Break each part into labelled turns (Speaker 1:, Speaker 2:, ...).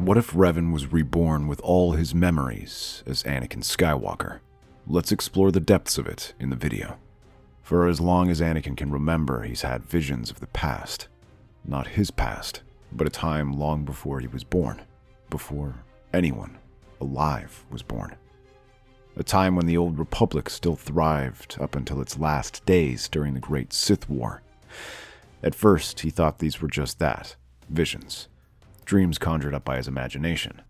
Speaker 1: What if Revan was reborn with all his memories as Anakin Skywalker? Let's explore the depths of it in the video. For as long as Anakin can remember, he's had visions of the past. Not his past, but a time long before he was born. Before anyone alive was born. A time when the old Republic still thrived up until its last days during the Great Sith War. At first, he thought these were just that, visions. Dreams conjured up by his imagination.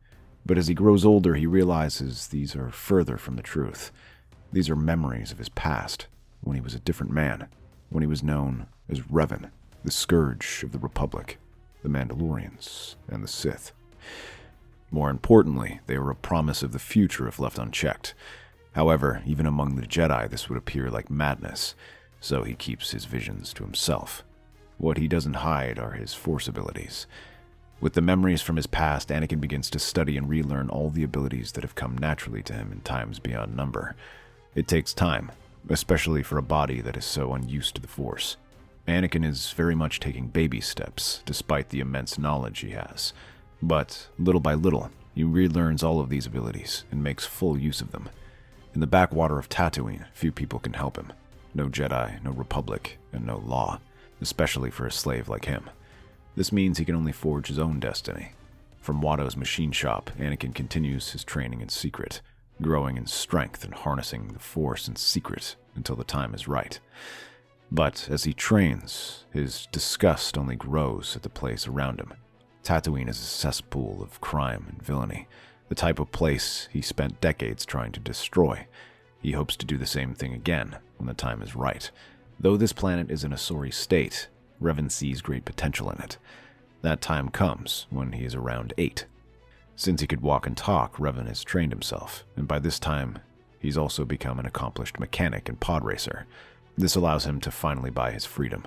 Speaker 1: But as he grows older, he realizes these are further from the truth. These are memories of his past, when he was a different man, when he was known as Revan, the scourge of the Republic, the Mandalorians, and the Sith. More importantly, they were a promise of the future if left unchecked. However, even among the Jedi, this would appear like madness, so he keeps his visions to himself. What he doesn't hide are his Force abilities. With the memories from his past, Anakin begins to study and relearn all the abilities that have come naturally to him in times beyond number. It takes time, especially for a body that is so unused to the Force. Anakin is very much taking baby steps, despite the immense knowledge he has. But, little by little, he relearns all of these abilities and makes full use of them. In the backwater of Tatooine, few people can help him. No Jedi, no Republic, and no law, especially for a slave like him. This means he can only forge his own destiny. From Watto's machine shop, Anakin continues his training in secret, growing in strength and harnessing the Force in secret until the time is right. But as he trains, his disgust only grows at the place around him. Tatooine is a cesspool of crime and villainy, the type of place he spent decades trying to destroy. He hopes to do the same thing again when the time is right. Though this planet is in a sorry state, Revan sees great potential in it. That time comes when he is around 8. Since he could walk and talk, Revan has trained himself, and by this time, he's also become an accomplished mechanic and pod racer. This allows him to finally buy his freedom.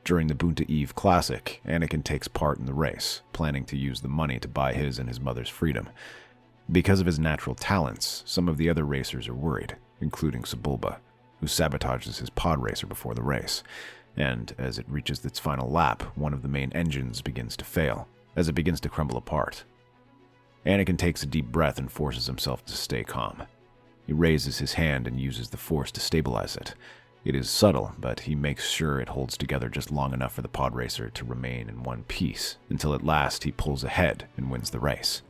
Speaker 1: During the Boonta Eve Classic, Anakin takes part in the race, planning to use the money to buy his and his mother's freedom. Because of his natural talents, some of the other racers are worried, including Sebulba, who sabotages his pod racer before the race. And as it reaches its final lap, one of the main engines begins to fail, as it begins to crumble apart. Anakin takes a deep breath and forces himself to stay calm. He raises his hand and uses the Force to stabilize it. It is subtle, but he makes sure it holds together just long enough for the pod racer to remain in one piece, until at last he pulls ahead and wins the race.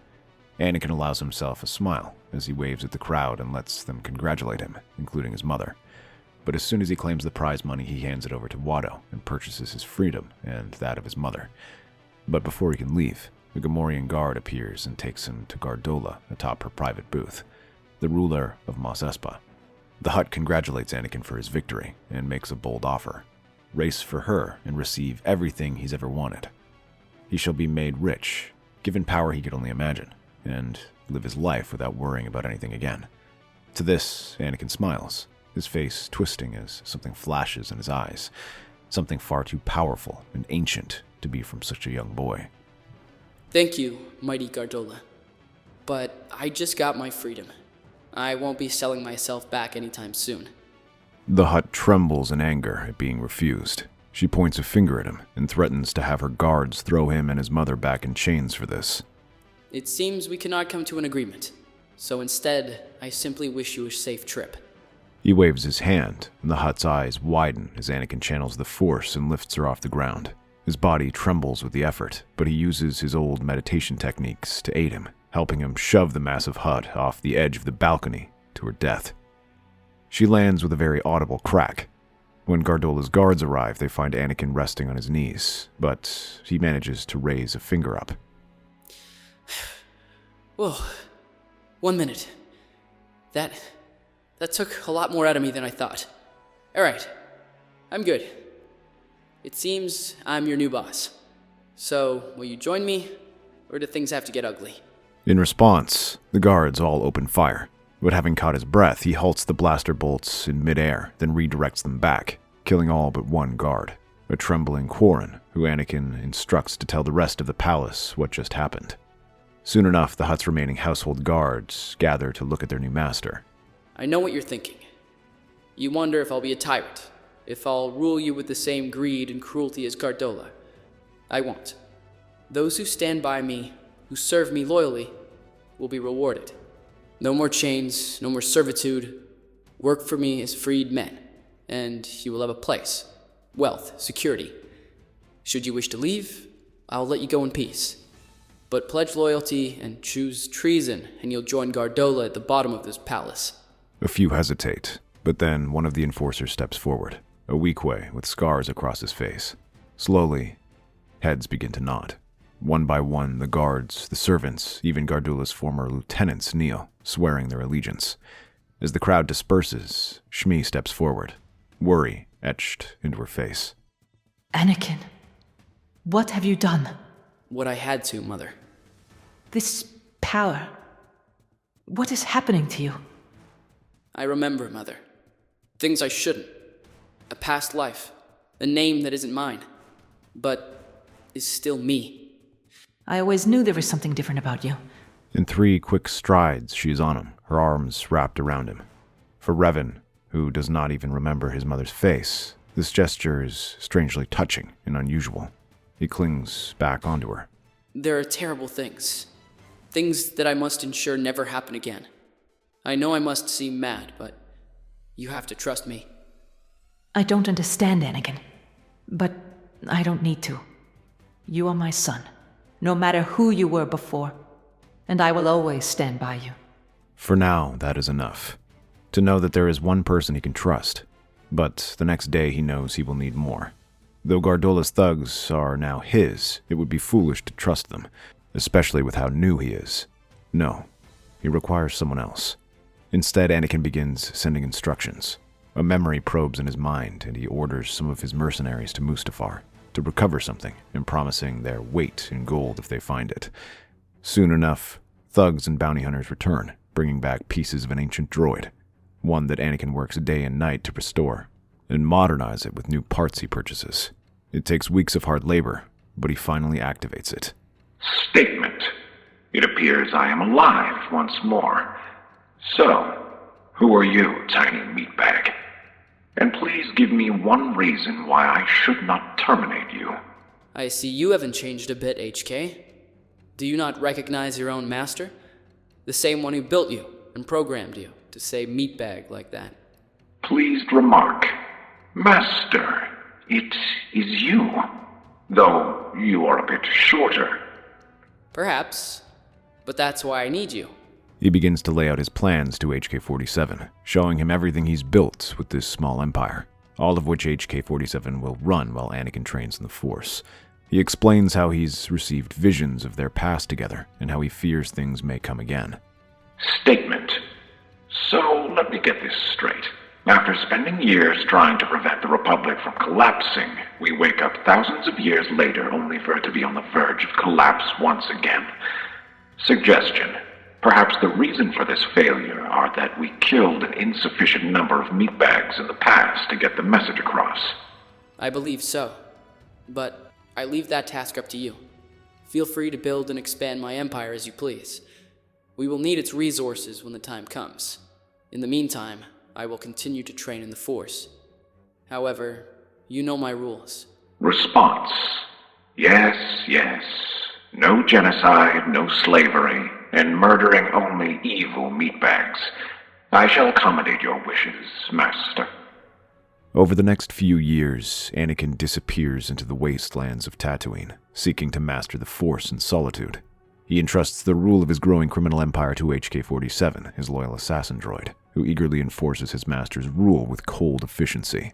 Speaker 1: Anakin allows himself a smile as he waves at the crowd and lets them congratulate him, including his mother. But as soon as he claims the prize money, he hands it over to Watto and purchases his freedom and that of his mother. But before he can leave, the Gamorrean guard appears and takes him to Gardola atop her private booth, the ruler of Mos Espa. The Hutt congratulates Anakin for his victory and makes a bold offer. Race for her and receive everything he's ever wanted. He shall be made rich, given power he could only imagine, and live his life without worrying about anything again. To this, Anakin smiles, his face twisting as something flashes in his eyes, something far too powerful and ancient to be from such a young boy.
Speaker 2: Thank you, mighty Gardola. But I just got my freedom. I won't be selling myself back anytime soon.
Speaker 1: The Hutt trembles in anger at being refused. She points a finger at him and threatens to have her guards throw him and his mother back in chains for this.
Speaker 2: It seems we cannot come to an agreement, so instead, I simply wish you a safe trip.
Speaker 1: He waves his hand, and the Hutt's eyes widen as Anakin channels the Force and lifts her off the ground. His body trembles with the effort, but he uses his old meditation techniques to aid him, helping him shove the massive Hutt off the edge of the balcony to her death. She lands with a very audible crack. When Gardola's guards arrive, they find Anakin resting on his knees, but he manages to raise a finger up.
Speaker 2: Whoa. 1 minute. That took a lot more out of me than I thought. Alright. I'm good. It seems I'm your new boss. So, will you join me, or do things have to get ugly?
Speaker 1: In response, the guards all open fire, but having caught his breath, he halts the blaster bolts in midair, then redirects them back, killing all but one guard, a trembling Quarren, who Anakin instructs to tell the rest of the palace what just happened. Soon enough, the Hutt's remaining household guards gather to look at their new master.
Speaker 2: I know what you're thinking. You wonder if I'll be a tyrant, if I'll rule you with the same greed and cruelty as Gardola. I won't. Those who stand by me who serve me loyally will be rewarded. No more chains, no more servitude. Work for me as freed men, and you will have a place, wealth, security. Should you wish to leave, I'll let you go in peace. But pledge loyalty and choose treason, and you'll join Gardola at the bottom of this palace.
Speaker 1: A few hesitate, but then one of the enforcers steps forward, a Weequay with scars across his face. Slowly, heads begin to nod. One by one, the guards, the servants, even Gardula's former lieutenants kneel, swearing their allegiance. As the crowd disperses, Shmi steps forward, worry etched into her face.
Speaker 3: Anakin, what have you done?
Speaker 2: What I had to, Mother.
Speaker 3: This power. What is happening to you?
Speaker 2: I remember, Mother. Things I shouldn't. A past life. A name that isn't mine. But is still me.
Speaker 3: I always knew there was something different about you.
Speaker 1: In 3 quick strides, she is on him, her arms wrapped around him. For Revan, who does not even remember his mother's face, this gesture is strangely touching and unusual. He clings back onto her.
Speaker 2: There are terrible things. Things that I must ensure never happen again. I know I must seem mad, but you have to trust me.
Speaker 3: I don't understand, Anakin. But I don't need to. You are my son, no matter who you were before. And I will always stand by you.
Speaker 1: For now, that is enough. To know that there is one person he can trust. But the next day he knows he will need more. Though Gardola's thugs are now his, it would be foolish to trust them, especially with how new he is. No, he requires someone else. Instead, Anakin begins sending instructions. A memory probes in his mind, and he orders some of his mercenaries to Mustafar to recover something, and promising their weight in gold if they find it. Soon enough, thugs and bounty hunters return, bringing back pieces of an ancient droid, one that Anakin works day and night to restore, and modernize it with new parts he purchases. It takes weeks of hard labor, but he finally activates it.
Speaker 4: Statement. It appears I am alive once more. So, who are you, tiny meatbag? And please give me one reason why I should not terminate you.
Speaker 2: I see you haven't changed a bit, HK. Do you not recognize your own master? The same one who built you and programmed you to say meatbag like that.
Speaker 4: Pleased remark. Master, it is you. Though you are a bit shorter.
Speaker 2: Perhaps, but that's why I need you.
Speaker 1: He begins to lay out his plans to HK-47, showing him everything he's built with this small empire, all of which HK-47 will run while Anakin trains in the Force. He explains how he's received visions of their past together, and how he fears things may come again.
Speaker 4: Statement. So, let me get this straight. After spending years trying to prevent the Republic from collapsing, we wake up thousands of years later only for it to be on the verge of collapse once again. Suggestion. Perhaps the reason for this failure are that we killed an insufficient number of meatbags in the past to get the message across.
Speaker 2: I believe so, but I leave that task up to you. Feel free to build and expand my empire as you please. We will need its resources when the time comes. In the meantime, I will continue to train in the Force. However, you know my rules.
Speaker 4: Response. Yes, yes. No genocide, no slavery, and murdering only evil meatbags. I shall accommodate your wishes, Master.
Speaker 1: Over the next few years, Anakin disappears into the wastelands of Tatooine, seeking to master the Force in solitude. He entrusts the rule of his growing criminal empire to HK-47, his loyal assassin droid, who eagerly enforces his master's rule with cold efficiency.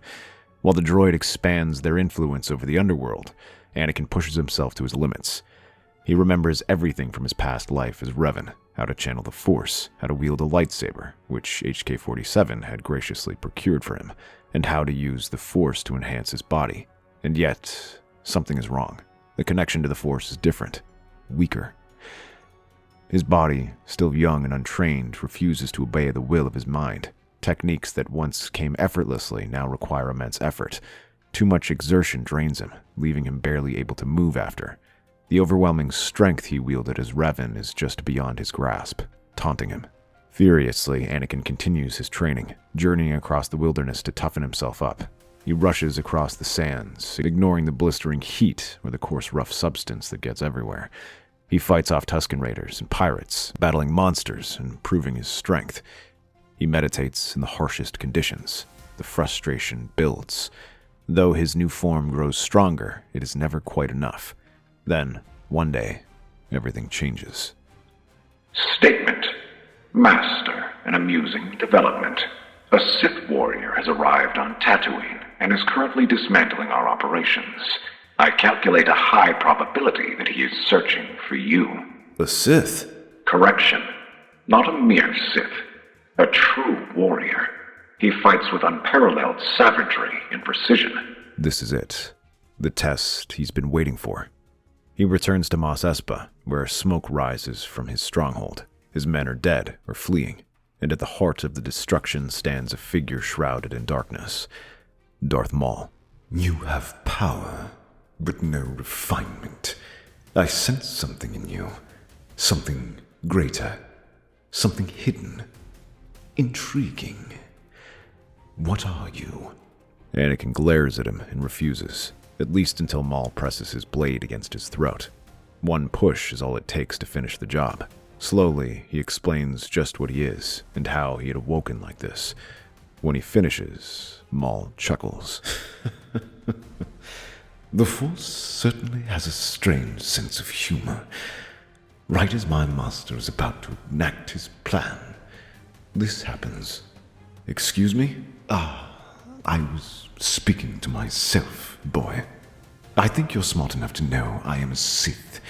Speaker 1: While the droid expands their influence over the underworld, Anakin pushes himself to his limits. He remembers everything from his past life as Revan, how to channel the Force, how to wield a lightsaber, which HK-47 had graciously procured for him, and how to use the Force to enhance his body. And yet, something is wrong. The connection to the Force is different, weaker. His body, still young and untrained, refuses to obey the will of his mind. Techniques that once came effortlessly now require immense effort. Too much exertion drains him, leaving him barely able to move after. The overwhelming strength he wielded as Revan is just beyond his grasp, taunting him. Furiously, Anakin continues his training, journeying across the wilderness to toughen himself up. He rushes across the sands, ignoring the blistering heat or the coarse rough substance that gets everywhere. He fights off Tusken Raiders and pirates, battling monsters and proving his strength. He meditates in the harshest conditions. The frustration builds. Though his new form grows stronger, it is never quite enough. Then, one day, everything changes.
Speaker 4: Statement. Master, an amusing development. A Sith warrior has arrived on Tatooine and is currently dismantling our operations. I calculate a high probability that he is searching for you.
Speaker 1: A Sith?
Speaker 4: Correction. Not a mere Sith. A true warrior. He fights with unparalleled savagery and precision.
Speaker 1: This is it. The test he's been waiting for. He returns to Mos Espa, where smoke rises from his stronghold. His men are dead or fleeing, and at the heart of the destruction stands a figure shrouded in darkness. Darth Maul.
Speaker 5: You have power, but no refinement. I sense something in you. Something greater. Something hidden. Intriguing. What are you?
Speaker 1: Anakin glares at him and refuses, at least until Maul presses his blade against his throat. One push is all it takes to finish the job. Slowly, he explains just what he is and how he had awoken like this. When he finishes, Maul chuckles.
Speaker 5: The Force certainly has a strange sense of humor. Right as my master is about to enact his plan, this happens.
Speaker 1: Excuse me?
Speaker 5: I was speaking to myself, boy. I think you're smart enough to know I am a Sith,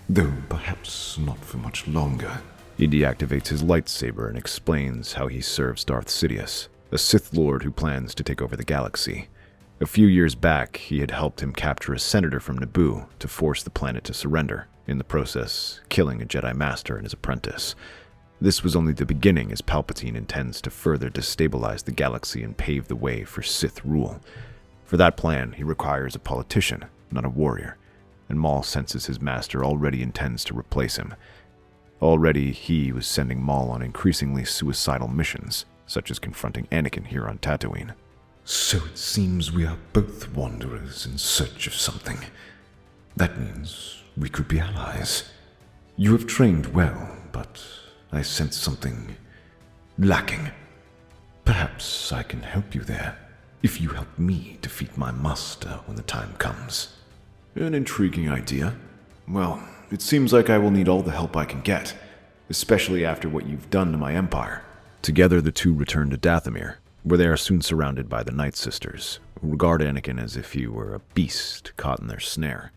Speaker 5: though perhaps not for much longer.
Speaker 1: He deactivates his lightsaber and explains how he serves Darth Sidious, a Sith Lord who plans to take over the galaxy. A few years back, he had helped him capture a senator from Naboo to force the planet to surrender, in the process killing a Jedi Master and his apprentice. This was only the beginning, as Palpatine intends to further destabilize the galaxy and pave the way for Sith rule. For that plan, he requires a politician, not a warrior, and Maul senses his master already intends to replace him. Already, he was sending Maul on increasingly suicidal missions, such as confronting Anakin here on Tatooine.
Speaker 5: So it seems we are both wanderers in search of something. That means we could be allies. You have trained well, but I sense something lacking. Perhaps I can help you there, if you help me defeat my master when the time comes.
Speaker 1: An intriguing idea. Well, it seems like I will need all the help I can get, especially after what you've done to my empire. Together, the two return to Dathomir, where they are soon surrounded by the Night Sisters, who regard Anakin as if he were a beast caught in their snare.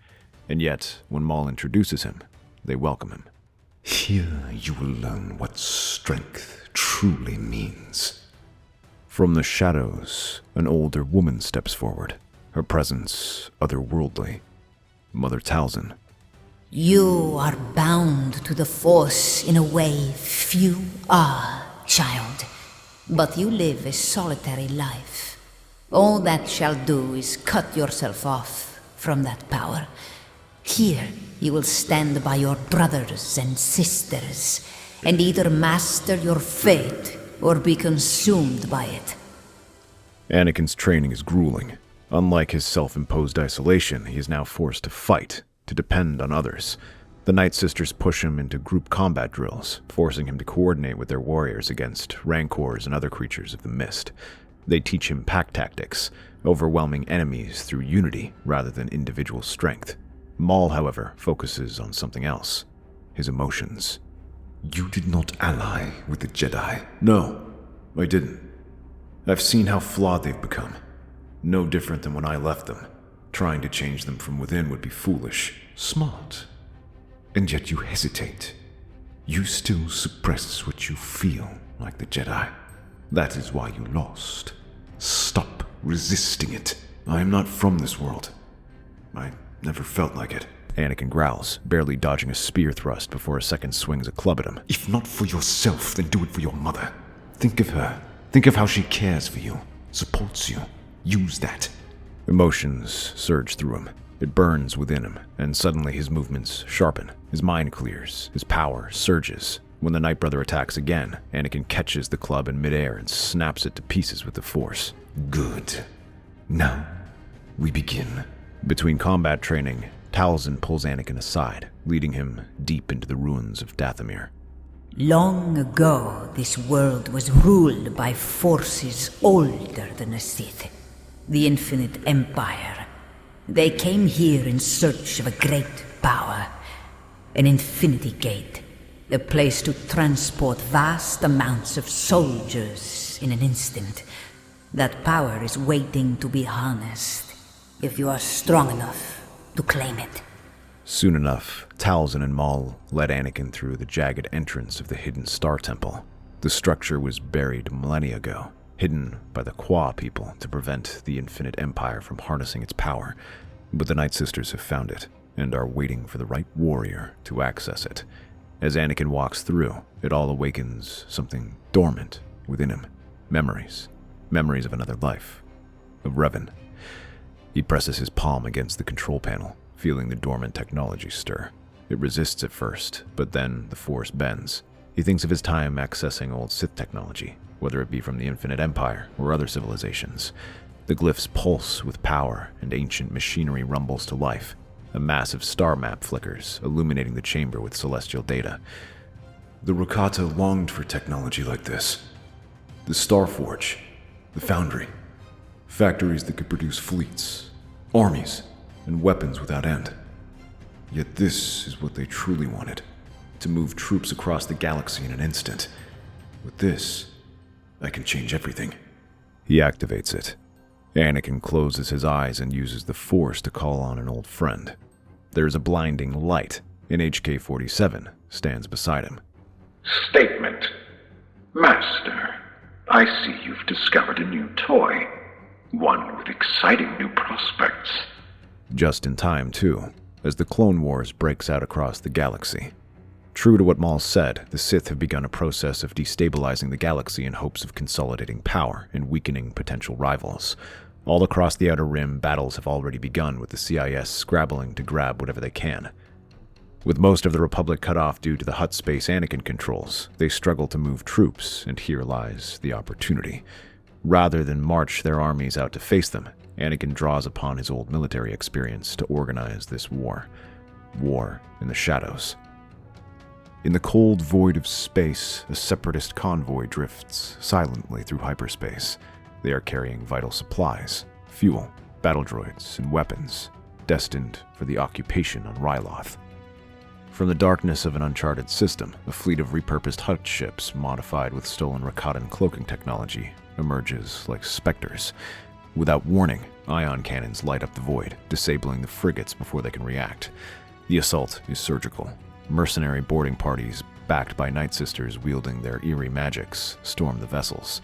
Speaker 1: And yet, when Maul introduces him, they welcome him.
Speaker 5: Here you will learn what strength truly means.
Speaker 1: From the shadows, an older woman steps forward, her presence otherworldly. Mother Talzin.
Speaker 6: You are bound to the Force in a way few are, child. But you live a solitary life. All that shall do is cut yourself off from that power. Here, you will stand by your brothers and sisters, and either master your fate or be consumed by it.
Speaker 1: Anakin's training is grueling. Unlike his self-imposed isolation, he is now forced to fight, to depend on others. The Night Sisters push him into group combat drills, forcing him to coordinate with their warriors against rancors and other creatures of the mist. They teach him pack tactics, overwhelming enemies through unity rather than individual strength. Maul, however, focuses on something else: his emotions.
Speaker 5: You did not ally with the Jedi.
Speaker 1: No, I didn't. I've seen how flawed they've become. No different than when I left them. Trying to change them from within would be foolish.
Speaker 5: Smart. And yet you hesitate. You still suppress what you feel like the Jedi. That is why you lost. Stop resisting it.
Speaker 1: I am not from this world. I never felt like it. Anakin growls, barely dodging a spear thrust before a second swings a club at him.
Speaker 5: If not for yourself, then do it for your mother. Think of her. Think of how she cares for you, supports you. Use that.
Speaker 1: Emotions surge through him. It burns within him, and suddenly his movements sharpen. His mind clears. His power surges. When the Night Brother attacks again, Anakin catches the club in midair and snaps it to pieces with the Force.
Speaker 5: Good. Now, we begin.
Speaker 1: Between combat training, Talzin pulls Anakin aside, leading him deep into the ruins of Dathomir.
Speaker 6: Long ago, this world was ruled by forces older than the Sith, the Infinite Empire. They came here in search of a great power, an infinity gate, a place to transport vast amounts of soldiers in an instant. That power is waiting to be harnessed, if you are strong enough to claim it.
Speaker 1: Soon enough, Talzin and Maul led Anakin through the jagged entrance of the hidden Star Temple. The structure was buried millennia ago, hidden by the Qua people to prevent the Infinite Empire from harnessing its power. But the Night Sisters have found it, and are waiting for the right warrior to access it. As Anakin walks through, it all awakens something dormant within him. Memories. Memories of another life. Of Revan. He presses his palm against the control panel, feeling the dormant technology stir. It resists at first, but then the force bends. He thinks of his time accessing old Sith technology, whether it be from the Infinite Empire or other civilizations. The glyphs pulse with power, and ancient machinery rumbles to life. A massive star map flickers, illuminating the chamber with celestial data.
Speaker 5: The Rakata longed for technology like this. The Star Forge, the Foundry. Factories that could produce fleets, armies, and weapons without end. Yet this is what they truly wanted, to move troops across the galaxy in an instant. With this, I can change everything.
Speaker 1: He activates it. Anakin closes his eyes and uses the Force to call on an old friend. There's a blinding light, and HK-47 stands beside him.
Speaker 4: Statement. Master, I see you've discovered a new toy. One with exciting new prospects.
Speaker 1: Just in time, too, as the Clone Wars breaks out across the galaxy. True to what Maul said, the Sith have begun a process of destabilizing the galaxy in hopes of consolidating power and weakening potential rivals. All across the Outer Rim, battles have already begun, with the CIS scrabbling to grab whatever they can. With most of the Republic cut off due to the Hutt space Anakin controls, they struggle to move troops, and here lies the opportunity. Rather than march their armies out to face them, Anakin draws upon his old military experience to organize this war. War in the shadows. In the cold void of space, a separatist convoy drifts silently through hyperspace. They are carrying vital supplies, fuel, battle droids, and weapons, destined for the occupation on Ryloth. From the darkness of an uncharted system, a fleet of repurposed Hutt ships modified with stolen Rakatan cloaking technology emerges like specters. Without warning, ion cannons light up the void, disabling the frigates before they can react. The assault is surgical. Mercenary boarding parties, backed by Night Sisters wielding their eerie magics, storm the vessels.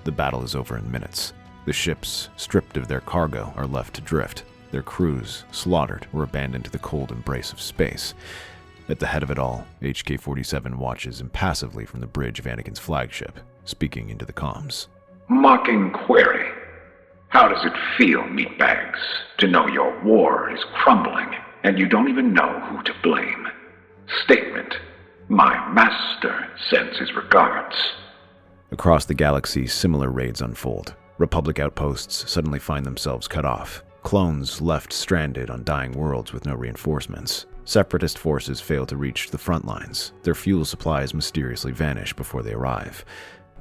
Speaker 1: The battle is over in minutes. The ships, stripped of their cargo, are left to drift, their crews slaughtered or abandoned to the cold embrace of space. At the head of it all, HK-47 watches impassively from the bridge of Anakin's flagship, speaking into the comms.
Speaker 4: Mocking query. How does it feel, meatbags, to know your war is crumbling and you don't even know who to blame? Statement. My master sends his regards.
Speaker 1: Across the galaxy, similar raids unfold. Republic outposts suddenly find themselves cut off. Clones left stranded on dying worlds with no reinforcements. Separatist forces fail to reach the front lines. Their fuel supplies mysteriously vanish before they arrive.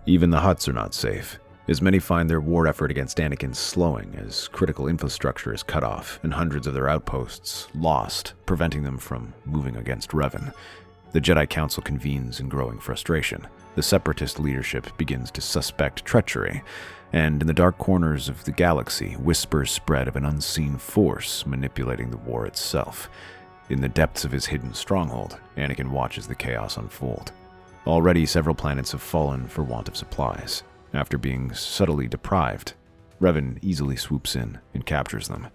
Speaker 1: Even the Hutts are not safe, as many find their war effort against Anakin slowing as critical infrastructure is cut off and hundreds of their outposts lost, preventing them from moving against Revan. The Jedi Council convenes in growing frustration. The Separatist leadership begins to suspect treachery, and in the dark corners of the galaxy, whispers spread of an unseen force manipulating the war itself. In the depths of his hidden stronghold, Anakin watches the chaos unfold. Already several planets have fallen for want of supplies. After being subtly deprived, Revan easily swoops in and captures them.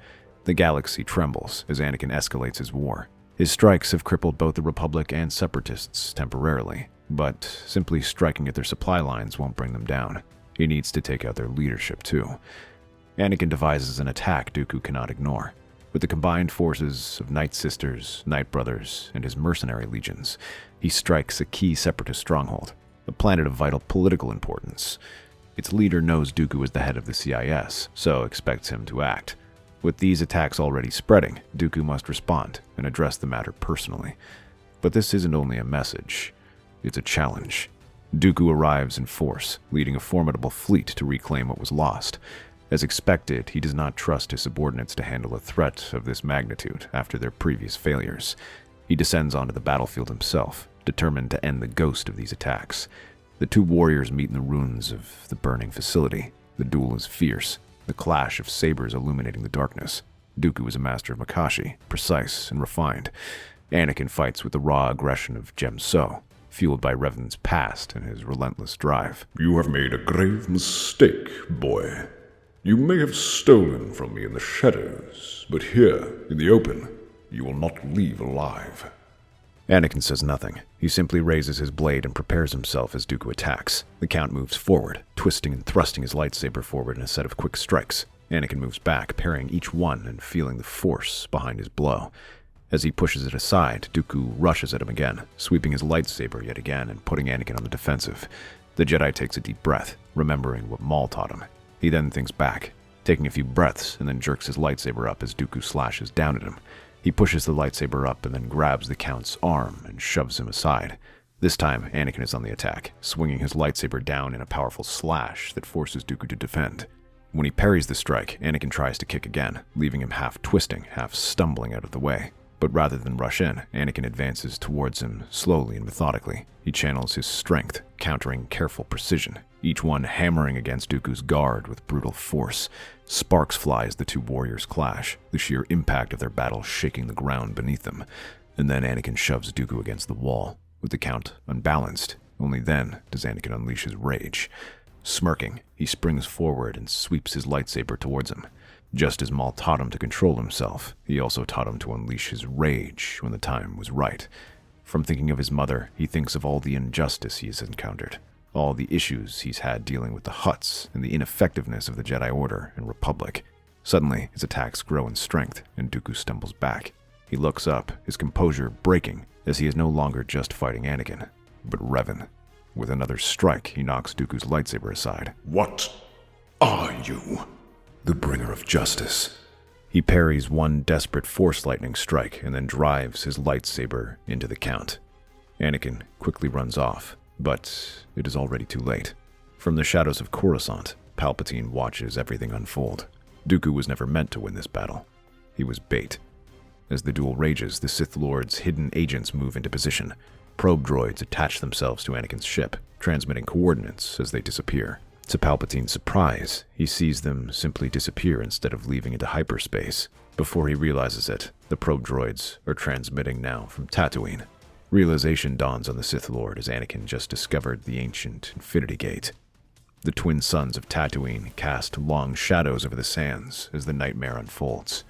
Speaker 1: The galaxy trembles as Anakin escalates his war. His strikes have crippled both the Republic and Separatists temporarily, but simply striking at their supply lines won't bring them down. He needs to take out their leadership too. Anakin devises an attack Dooku cannot ignore. With the combined forces of Night Sisters, Night Brothers, and his mercenary legions, he strikes a key Separatist stronghold, a planet of vital political importance. Its leader knows Dooku is the head of the CIS, so expects him to act. With these attacks already spreading, Dooku must respond and address the matter personally. But this isn't only a message, it's a challenge. Dooku arrives in force, leading a formidable fleet to reclaim what was lost. As expected, he does not trust his subordinates to handle a threat of this magnitude after their previous failures. He descends onto the battlefield himself, determined to end the ghost of these attacks. The two warriors meet in the ruins of the burning facility. The duel is fierce, the clash of sabers illuminating the darkness. Dooku is a master of Makashi, precise and refined. Anakin fights with the raw aggression of Jem So, fueled by Revan's past and his relentless drive.
Speaker 5: You have made a grave mistake, boy. You may have stolen from me in the shadows, but here, in the open, you will not leave alive.
Speaker 1: Anakin says nothing. He simply raises his blade and prepares himself as Dooku attacks. The Count moves forward, twisting and thrusting his lightsaber forward in a set of quick strikes. Anakin moves back, parrying each one and feeling the force behind his blow. As he pushes it aside, Dooku rushes at him again, sweeping his lightsaber yet again and putting Anakin on the defensive. The Jedi takes a deep breath, remembering what Maul taught him. He then thinks back, taking a few breaths, and then jerks his lightsaber up as Dooku slashes down at him. He pushes the lightsaber up and then grabs the Count's arm and shoves him aside. This time, Anakin is on the attack, swinging his lightsaber down in a powerful slash that forces Dooku to defend. When he parries the strike, Anakin tries to kick again, leaving him half twisting, half stumbling out of the way. But rather than rush in, Anakin advances towards him slowly and methodically. He channels his strength, countering careful precision, each one hammering against Dooku's guard with brutal force. Sparks fly as the two warriors clash, the sheer impact of their battle shaking the ground beneath them. And then Anakin shoves Dooku against the wall, with the Count unbalanced. Only then does Anakin unleash his rage. Smirking, he springs forward and sweeps his lightsaber towards him. Just as Maul taught him to control himself, he also taught him to unleash his rage when the time was right. From thinking of his mother, he thinks of all the injustice he has encountered, all the issues he's had dealing with the Hutts and the ineffectiveness of the Jedi Order and Republic. Suddenly, his attacks grow in strength, and Dooku stumbles back. He looks up, his composure breaking, as he is no longer just fighting Anakin, but Revan. With another strike, he knocks Dooku's lightsaber aside.
Speaker 5: What are you? The bringer of justice.
Speaker 1: He parries one desperate Force lightning strike and then drives his lightsaber into the Count. Anakin quickly runs off, but it is already too late. From the shadows of Coruscant, Palpatine watches everything unfold. Dooku was never meant to win this battle. He was bait. As the duel rages, the Sith Lord's hidden agents move into position. Probe droids attach themselves to Anakin's ship, transmitting coordinates as they disappear. To Palpatine's surprise, he sees them simply disappear instead of leaving into hyperspace. Before he realizes it, the probe droids are transmitting now from Tatooine. Realization dawns on the Sith Lord as Anakin just discovered the ancient Infinity Gate. The twin suns of Tatooine cast long shadows over the sands as the nightmare unfolds.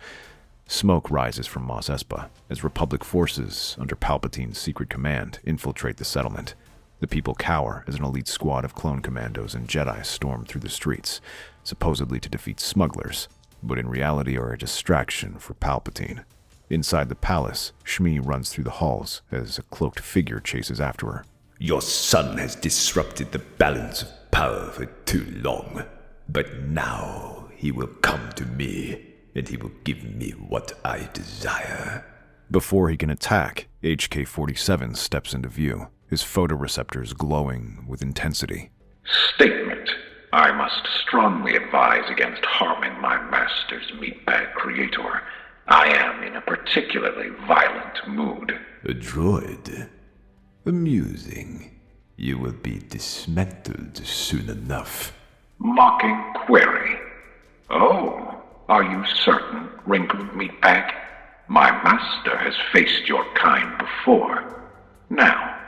Speaker 1: Smoke rises from Mos Espa as Republic forces under Palpatine's secret command infiltrate the settlement. The people cower as an elite squad of clone commandos and Jedi storm through the streets, supposedly to defeat smugglers, but in reality are a distraction for Palpatine. Inside the palace, Shmi runs through the halls as a cloaked figure chases after her.
Speaker 7: Your son has disrupted the balance of power for too long, but now he will come to me, and he will give me what I desire.
Speaker 1: Before he can attack, HK-47 steps into view, his photoreceptors glowing with intensity.
Speaker 4: Statement. I must strongly advise against harming my master's meatbag creator. I am in a particularly violent mood.
Speaker 7: A droid? Amusing. You will be dismantled soon enough.
Speaker 4: Mocking query. Oh, are you certain, wrinkled meatbag? My master has faced your kind before. Now,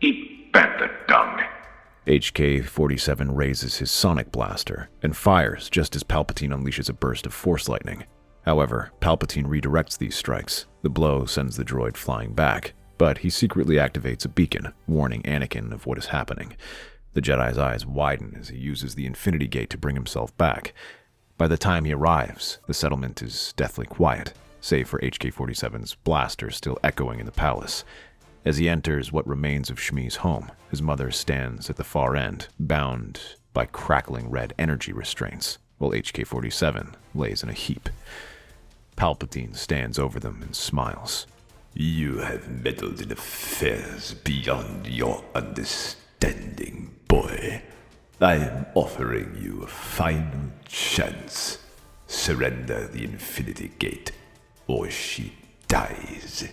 Speaker 4: eat bantha dung.
Speaker 1: HK-47 raises his sonic blaster and fires just as Palpatine unleashes a burst of Force lightning. However, Palpatine redirects these strikes. The blow sends the droid flying back, but he secretly activates a beacon, warning Anakin of what is happening. The Jedi's eyes widen as he uses the Infinity Gate to bring himself back. By the time he arrives, the settlement is deathly quiet, save for HK-47's blaster still echoing in the palace. As he enters what remains of Shmi's home, his mother stands at the far end, bound by crackling red energy restraints. while HK-47 lays in a heap. Palpatine stands over them and smiles.
Speaker 7: You have meddled in affairs beyond your understanding, boy. I am offering you a final chance. Surrender the Infinity Gate, or she dies.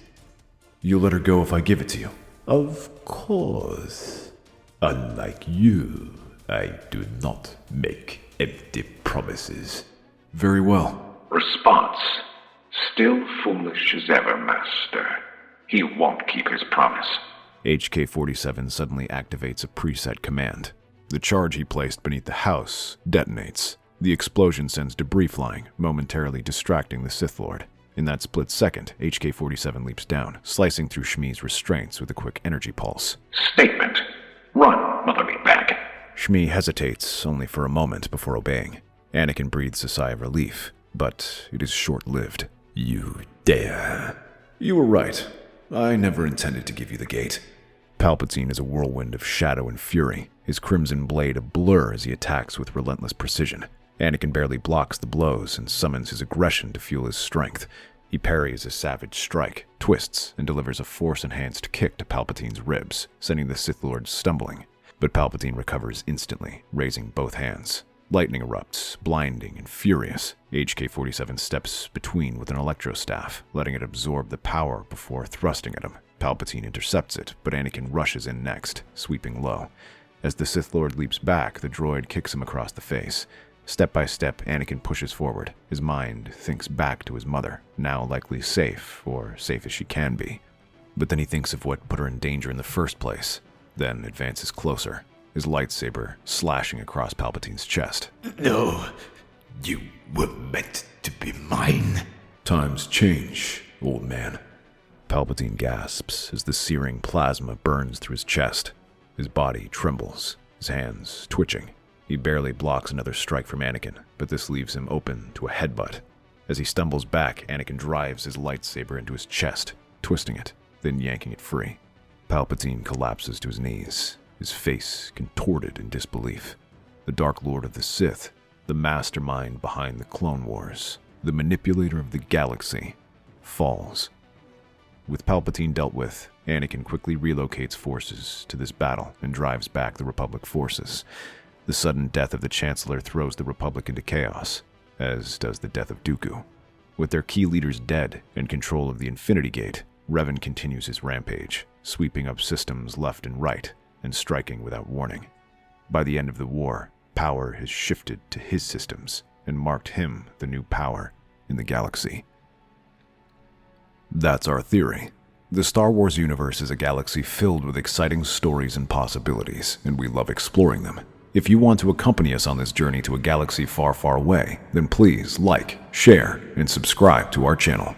Speaker 5: You'll let her go if I give it to you?
Speaker 7: Of course. Unlike you, I do not make empty promises.
Speaker 5: Very well.
Speaker 4: Response. Still foolish as ever, Master. He won't keep his promise.
Speaker 1: HK-47 suddenly activates a preset command. The charge he placed beneath the house detonates. The explosion sends debris flying, momentarily distracting the Sith Lord. In that split second, HK-47 leaps down, slicing through Shmi's restraints with a quick energy pulse.
Speaker 4: Statement. Run, Mother Meatbag.
Speaker 1: Shmi hesitates only for a moment before obeying. Anakin breathes a sigh of relief, but it is short-lived.
Speaker 7: You dare.
Speaker 5: You were right. I never intended to give you the gate.
Speaker 1: Palpatine is a whirlwind of shadow and fury, his crimson blade a blur as he attacks with relentless precision. Anakin barely blocks the blows and summons his aggression to fuel his strength. He parries a savage strike, twists, and delivers a force-enhanced kick to Palpatine's ribs, sending the Sith Lord stumbling. But Palpatine recovers instantly, raising both hands. Lightning erupts, blinding and furious. HK-47 steps between with an electrostaff, letting it absorb the power before thrusting at him. Palpatine intercepts it, but Anakin rushes in next, sweeping low. As the Sith Lord leaps back, the droid kicks him across the face. Step by step, Anakin pushes forward. His mind thinks back to his mother, now likely safe, or safe as she can be. But then he thinks of what put her in danger in the first place, then advances closer, his lightsaber slashing across Palpatine's chest.
Speaker 7: No, you were meant to be mine.
Speaker 5: Times change, old man.
Speaker 1: Palpatine gasps as the searing plasma burns through his chest. His body trembles, his hands twitching. He barely blocks another strike from Anakin, but this leaves him open to a headbutt. As he stumbles back, Anakin drives his lightsaber into his chest, twisting it, then yanking it free. Palpatine collapses to his knees, his face contorted in disbelief. The Dark Lord of the Sith, the mastermind behind the Clone Wars, the manipulator of the galaxy, falls. With Palpatine dealt with, Anakin quickly relocates forces to this battle and drives back the Republic forces. The sudden death of the Chancellor throws the Republic into chaos, as does the death of Dooku. With their key leaders dead and control of the Infinity Gate, Revan continues his rampage, sweeping up systems left and right, and striking without warning. By the end of the war, power has shifted to his systems, and marked him the new power in the galaxy. That's our theory. The Star Wars universe is a galaxy filled with exciting stories and possibilities, and we love exploring them. If you want to accompany us on this journey to a galaxy far, far away, then please like, share, and subscribe to our channel.